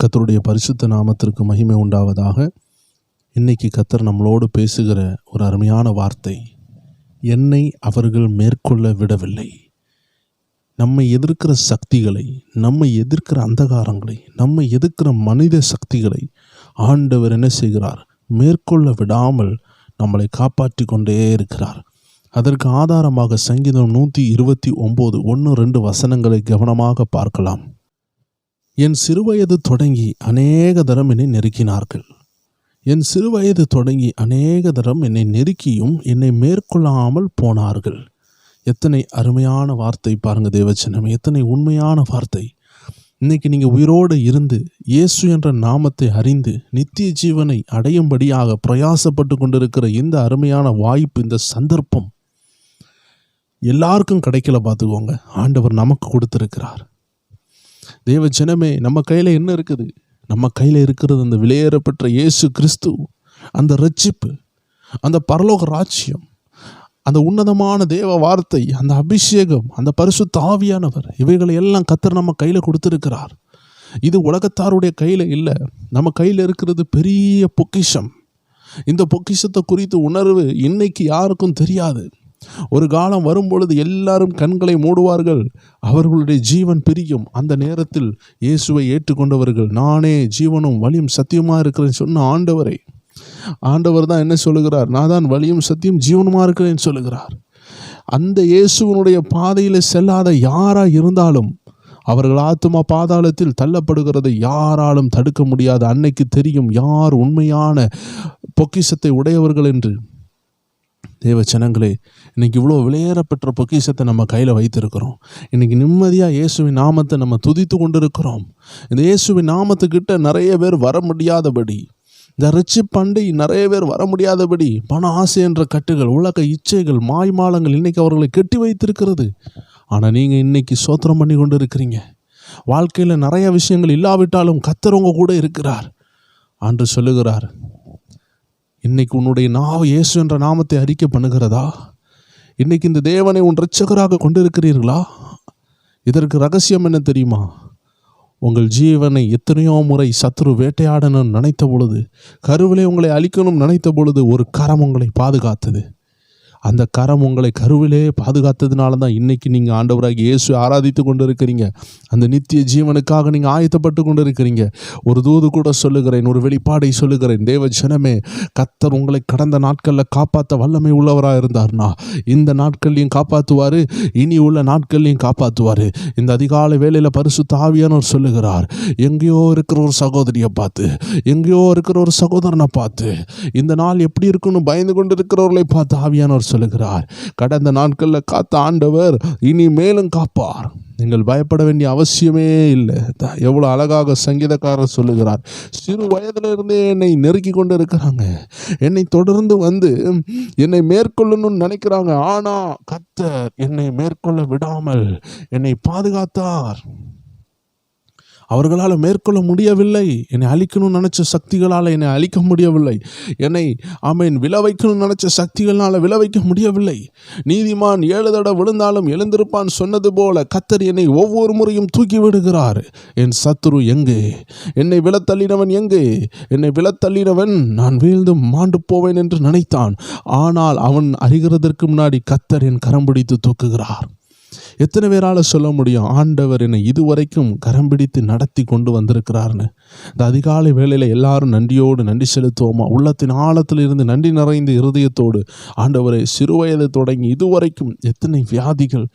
கர்த்தருடைய பரிசுத்த நாமத்திற்கு மகிமை உண்டாவதாக. இன்னைக்கு கர்த்தர் நம்மளோடு பேசுகிற ஒரு அருமையான வார்த்தை, என்னை அவர்கள் மேற்கொள்ள விடவில்லை. நம்மை எதிர்க்கிற சக்திகளை, நம்மை எதிர்க்கிற அந்தகாரங்களை, நம்மை எதிர்க்கிற மனித சக்திகளை ஆண்டவர் என்ன செய்கிறார்? மேற்கொள்ள விடாமல் நம்மளை காப்பாற்றி கொண்டே இருக்கிறார். அதற்கு ஆதாரமாக சங்கீதம் 129 1-2 வசனங்களை கவனமாக பார்க்கலாம். என் சிறுவயது தொடங்கி அநேக தரம் என்னை நெருக்கினார்கள். என் சிறுவயது தொடங்கி அநேக தரம் என்னை நெருக்கியும் என்னை மேற்கொள்ளாமல் போனார்கள். எத்தனை அருமையான வார்த்தை பாருங்க தேவச்சனம், எத்தனை உண்மையான வார்த்தை. இன்னைக்கு நீங்கள் உயிரோடு இருந்து இயேசு என்ற நாமத்தை அறிந்து நித்திய ஜீவனை அடையும்படியாக பிரயாசப்பட்டு கொண்டிருக்கிற இந்த அருமையான வாய்ப்பு, இந்த சந்தர்ப்பம் எல்லாருக்கும் கிடைக்கல. பார்த்துக்கோங்க, ஆண்டவர் நமக்கு கொடுத்திருக்கிறார். தேவ ஜனமே, நம்ம கையில் என்ன இருக்குது? நம்ம கையில் இருக்கிறது அந்த விலையேறப்பெற்ற இயேசு கிறிஸ்து, அந்த ரட்சிப்பு, அந்த பரலோக ராஜ்யம், அந்த உன்னதமான தேவ வார்த்தை, அந்த அபிஷேகம், அந்த பரிசுத்த ஆவியானவர், இவைகளை எல்லாம் கர்த்தர் நம்ம கையில் கொடுத்திருக்கிறார். இது உலகத்தாருடைய கையில் இல்லை, நம்ம கையில் இருக்கிறது பெரிய பொக்கிஷம். இந்த பொக்கிஷத்தை குறித்து உணர்வு இன்னைக்கு யாருக்கும் தெரியாது. ஒரு காலம் வரும்பொழுது எல்லாரும் கண்களை மூடுவார்கள், அவர்களுடைய ஜீவன் பிரியும். அந்த நேரத்தில் இயேசுவை ஏற்றுக்கொண்டவர்கள், நானே ஜீவனும் வழியும் சத்தியமாக இருக்கிறேன்னு சொன்ன ஆண்டவர் தான் என்ன சொல்லுகிறார்? நான் தான் வழியும் சத்தியம் ஜீவனுமா இருக்கிறேன்னு சொல்லுகிறார். அந்த இயேசுவனுடைய பாதையில் செல்லாத யாராக இருந்தாலும் அவர்கள் ஆத்துமா பாதாளத்தில் தள்ளப்படுகிறதை யாராலும் தடுக்க முடியாது. அன்னைக்கு தெரியும் யார் உண்மையான பொக்கிஷத்தை உடையவர்கள் என்று. தேவ ஜனங்களே, இன்னைக்கு இவ்வளோ விலையேறப்பெற்ற பொக்கிஷத்தை நம்ம கையில் வைத்திருக்கிறோம். இன்னைக்கு நிம்மதியாக இயேசுவின் நாமத்தை நம்ம துதித்து கொண்டிருக்கிறோம். இந்த இயேசுவின் நாமத்துக்கிட்ட நிறைய பேர் வர முடியாதபடி, இந்த ரட்சிப்பண்டை நிறைய பேர் வர முடியாதபடி பண ஆசை என்ற கட்டுகள், உலக இச்சைகள், மாய்மாலங்கள் இன்னைக்கு அவர்களை கட்டி வைத்திருக்கிறது. ஆனால் நீங்கள் இன்னைக்கு சோத்திரம் பண்ணி கொண்டு இருக்கிறீங்க. வாழ்க்கையில் நிறைய விஷயங்கள் இல்லாவிட்டாலும் கர்த்தர் உங்க கூட இருக்கிறார். ஆண்டு சொல்லுகிறார், இன்னைக்கு உன்னுடைய நாவு இயேசு என்ற நாமத்தை அறிக்கை பண்ணுகிறதா? இன்னைக்கு இந்த தேவனை உன் இரட்சகராக கொண்டிருக்கிறீர்களா? இதற்கு ரகசியம் என்ன தெரியுமா? உங்கள் ஜீவனை எத்தனையோ முறை சத்துரு வேட்டையாடணும்னு நினைத்த பொழுது, கருவிலே உங்களை அழிக்கணும் நினைத்த பொழுது ஒரு கரம் உங்களை பாதுகாத்தது. அந்த கரம் உங்களை கருவிலே பாதுகாத்ததுனால தான் இன்னைக்கு நீங்கள் ஆண்டவராக இயேசு ஆராதித்து கொண்டு இருக்கிறீங்க. அந்த நித்திய ஜீவனுக்காக நீங்கள் ஆயத்தப்பட்டு கொண்டு இருக்கிறீங்க. ஒரு தூது கூட சொல்லுகிறேன், ஒரு வெளிப்பாடை சொல்லுகிறேன். தேவ ஜனமே, கர்த்தர் உங்களை கடந்த நாட்களில் காப்பாற்ற வல்லமை உள்ளவராக இருந்தார்னா இந்த நாட்கள்லையும் காப்பாற்றுவார், இனி உள்ள நாட்கள்லையும் காப்பாற்றுவார். இந்த அதிகாலை வேளையில் பரிசுத்த ஆவியானவர் சொல்லுகிறார், எங்கேயோ இருக்கிற ஒரு சகோதரியை பார்த்து, எங்கேயோ இருக்கிற ஒரு சகோதரனை பார்த்து, இந்த நாள் எப்படி இருக்குன்னு பயந்து கொண்டு இருக்கிறவர்களை பார்த்து ஆவியானவர் சொல்லுகிறார், கடந்த நாட்களில் காத்த ஆண்டவர் இனி மேலும் காப்பார். நீங்கள் பயப்பட வேண்டிய அவசியமே இல்லை. எவ்வளோ அழகாக சங்கீதக்காரர் சொல்லுகிறார், சிறு வயதிலிருந்தே என்னை நெருக்கி கொண்டு இருக்கிறாங்க, என்னை தொடர்ந்து வந்து என்னை மேற்கொள்ளணும்னு நினைக்கிறாங்க. ஆனால் கர்த்தர் என்னை மேற்கொள்ள விடாமல் என்னை பாதுகாத்தார். அவர்களால் மேற்கொள்ள முடியவில்லை. என்னை அழிக்கணும்னு நினச்ச சக்திகளால் என்னை அழிக்க முடியவில்லை. என்னை விழ வைக்கணும்னு நினச்ச சக்திகளால் விழ வைக்க முடியவில்லை. நீதிமான் 7 தடவை விழுந்தாலும் எழுந்திருப்பான் சொன்னது போல கர்த்தர் என்னை ஒவ்வொரு முறையும் தூக்கி விடுகிறார். என் சத்துரு எங்கே? என்னை விழத்தள்ளினவன் எங்கே? என்னை விழத்தள்ளினவன் நான் வீழ்ந்து மாண்டு போவேன் என்று நினைத்தான். ஆனால் அவன் அறிகிறதற்கு முன்னாடி கர்த்தர் என் கரம் பிடித்து தூக்குகிறார். எத்தனை பேரால் சொல்ல முடியும், ஆண்டவர் என்னை இதுவரைக்கும் கரம் பிடித்து நடத்தி கொண்டு வந்திருக்கிறார்னு? இந்த அதிகாலை வேளையில் எல்லாரும் நன்றியோடு நன்றி செலுத்துவோமா? உள்ளத்தின் ஆழத்தில் இருந்து நன்றி நிறைந்த இருதயத்தோடு, ஆண்டவரை, சிறுவயது தொடங்கி இதுவரைக்கும் எத்தனை வியாதிகள்,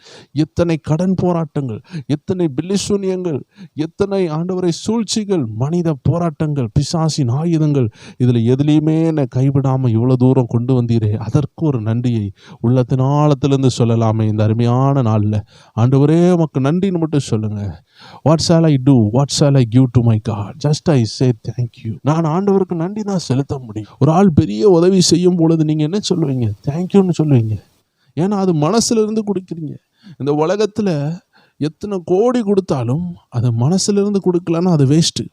எத்தனை கடன் போராட்டங்கள், எத்தனை பில்லிசூனியங்கள், எத்தனை ஆண்டவரை சூழ்ச்சிகள், மனித போராட்டங்கள், பிசாசின் ஆயுதங்கள், இதில் எதுலேயுமே என்னை கைவிடாமல் இவ்வளோ தூரம் கொண்டு வந்தீரே, அதற்கு ஒரு நன்றியை உள்ளத்தின் ஆழத்திலிருந்து சொல்லலாமே இந்த அருமையான நாளில். ஆண்டவரே, உமக்கு நன்றின்னு மட்டும் சொல்லுங்க. What shall I do, what shall I give to my God, just I say thank you. நான் ஆண்டவருக்கு நன்றி தான் செலுத்த முடியும். ஒரு ஆள் பெரிய உதவி செய்யும் பொழுது நீங்கள் என்ன சொல்லுவீங்க? தேங்க்யூன்னு சொல்லுவீங்க. ஏன்னா அது மனசுலேருந்து கொடுக்குறீங்க. இந்த உலகத்தில் எத்தனை கோடி கொடுத்தாலும் அது மனசுலேருந்து கொடுக்கலன்னா அது வேஸ்ட்டு.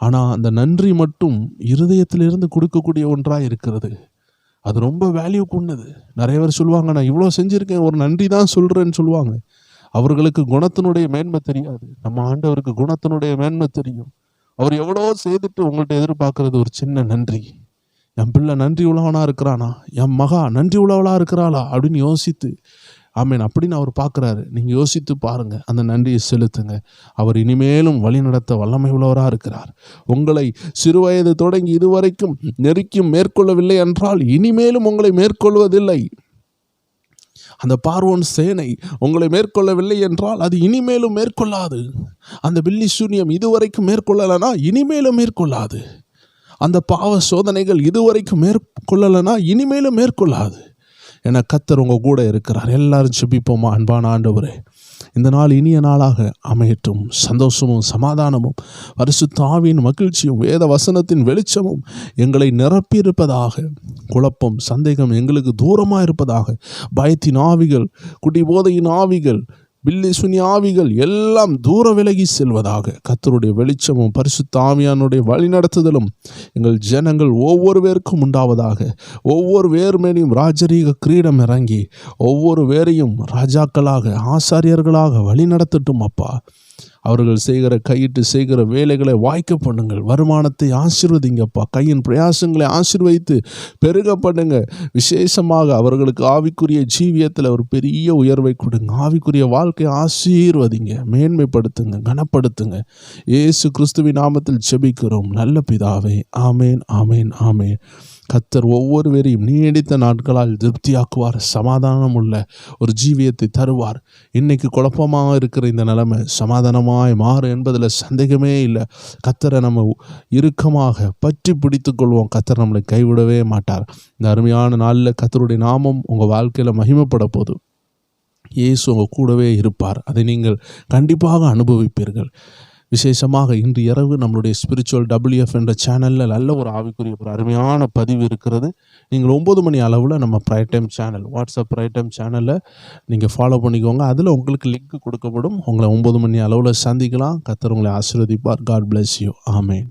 ஆனால் அந்த நன்றி மட்டும் இருதயத்திலிருந்து கொடுக்கக்கூடிய ஒன்றாக இருக்கிறது. அது ரொம்ப வேல்யூ கொண்டது. நிறைய பேர் சொல்லுவாங்க, நான் இவ்வளோ செஞ்சுருக்கேன், ஒரு நன்றி தான் சொல்கிறேன்னு சொல்லுவாங்க. அவர்களுக்கு குணத்தினுடைய மேன்மை தெரியாது. நம்ம ஆண்டவருக்கு குணத்தினுடைய மேன்மை தெரியும். அவர் எவ்வளோ செய்துட்டு உங்கள்கிட்ட எதிர்பார்க்கறது ஒரு சின்ன நன்றி. என் பிள்ளை நன்றி உள்ளவனா இருக்கிறானா, என் மகா நன்றி உள்ளவளா இருக்கிறாளா அப்படின்னு யோசித்து, ஆமேன், அப்படின்னு அவர் பார்க்குறாரு. நீங்கள் யோசித்து பாருங்க, அந்த நன்றியை செலுத்துங்க. அவர் இனிமேலும் வழி நடத்த வல்லமை உள்ளவராக இருக்கிறார். உங்களை சிறுவயது தொடங்கி இதுவரைக்கும் நெருக்கியும் மேற்கொள்ளவில்லை என்றால் இனிமேலும் உங்களை மேற்கொள்வதில்லை. அந்த பார்வோன் சேனை உங்களை மேற்கொள்ளவில்லை என்றால் அது இனிமேலும் மேற்கொள்ளாது. அந்த பில்லி சூனியம் இதுவரைக்கும் மேற்கொள்ளலைன்னா இனிமேலும் மேற்கொள்ளாது. அந்த பாவ சோதனைகள் இதுவரைக்கும் மேற்கொள்ளலைன்னா இனிமேலும் மேற்கொள்ளாது. என கர்த்தர் உங்கள் கூட இருக்கிறார். எல்லாரும் ஜெபிப்போமா? அன்பான ஆண்டவரே, இந்த நாள் இனிய நாளாக அமையட்டும். சந்தோஷமும் சமாதானமும் பரிசுத்த ஆவியின் மகிழ்ச்சியும் வேத வசனத்தின் வெளிச்சமும் எங்களை நிரப்பியிருப்பதாக. குழப்பம் சந்தேகம் எங்களுக்கு தூரமாக இருப்பதாக. பயத்தின் ஆவிகள், குடிபோதையின் ஆவிகள், பில்லி சுனி ஆவிகள் எல்லாம் தூர விலகி செல்வதாக. கர்த்தருடைய வெளிச்சமும் பரிசுத்த ஆவியானுடைய வழிநடத்துதலும் எங்கள் ஜனங்கள் ஒவ்வொரு பேருக்கும் உண்டாவதாக. ஒவ்வொரு வேர் மேலையும் ராஜரீக கிரீடம் இறங்கி ஒவ்வொரு வேரையும் ராஜாக்களாக ஆசாரியர்களாக வழி நடத்தட்டும் அப்பா. அவர்கள் கையிட்டு செய்கிற வேலைகளை வாய்க்க பண்ணுங்கள். வருமானத்தை ஆசீர்வதிங்கப்பா. கையின் பிரயாசங்களை ஆசீர்வதித்து பெருக பண்ணுங்க. விசேஷமாக அவர்களுக்கு ஆவிக்குரிய ஜீவியத்தில் ஒரு பெரிய உயர்வை கொடுங்க. ஆவிக்குரிய வாழ்க்கையை ஆசீர்வதிங்க, மேன்மைப்படுத்துங்க, கனப்படுத்துங்க. இயேசு கிறிஸ்துவின் நாமத்தில் ஜெபிக்கிறோம் நல்ல பிதாவே. ஆமேன், ஆமேன், ஆமேன். கர்த்தர் ஒவ்வொருவரையும் நீடித்த நாட்களால் திருப்தியாக்குவார். சமாதானம் உள்ள ஒரு ஜீவியத்தை தருவார். இன்னைக்கு குழப்பமாக இருக்கிற இந்த நிலைமை சமாதானமாய் மாறும் என்பதில் சந்தேகமே இல்லை. கர்த்தரை நம்ம இறுக்கமாக பற்றி பிடித்து கொள்வோம். கர்த்தர் நம்மளை கைவிடவே மாட்டார். இந்த அருமையான நாளில் கர்த்தருடைய நாமம் உங்கள் வாழ்க்கையில் மகிமைப்பட போகுது. இயேசு உங்கள் கூடவே இருப்பார். அதை நீங்கள் கண்டிப்பாக அனுபவிப்பீர்கள். விசேஷமாக இன்று இரவு நம்மளுடைய ஸ்பிரிச்சுவல் WF என்ற சேனலில் நல்ல ஒரு ஆவிக்குரிய ஒரு அருமையான பதிவு இருக்கிறது. நீங்கள் 9 மணி அளவில் நம்ம Bright Time channel, WhatsApp Bright Time சேனலில் நீங்கள் ஃபாலோ பண்ணிக்கோங்க. அதில் உங்களுக்கு லிங்க் கொடுக்கப்படும். உங்களை 9 மணி அளவில் சந்திக்கலாம். கர்த்தர் உங்களை ஆசீர்வதிப்பார். God bless you. ஆமேன்.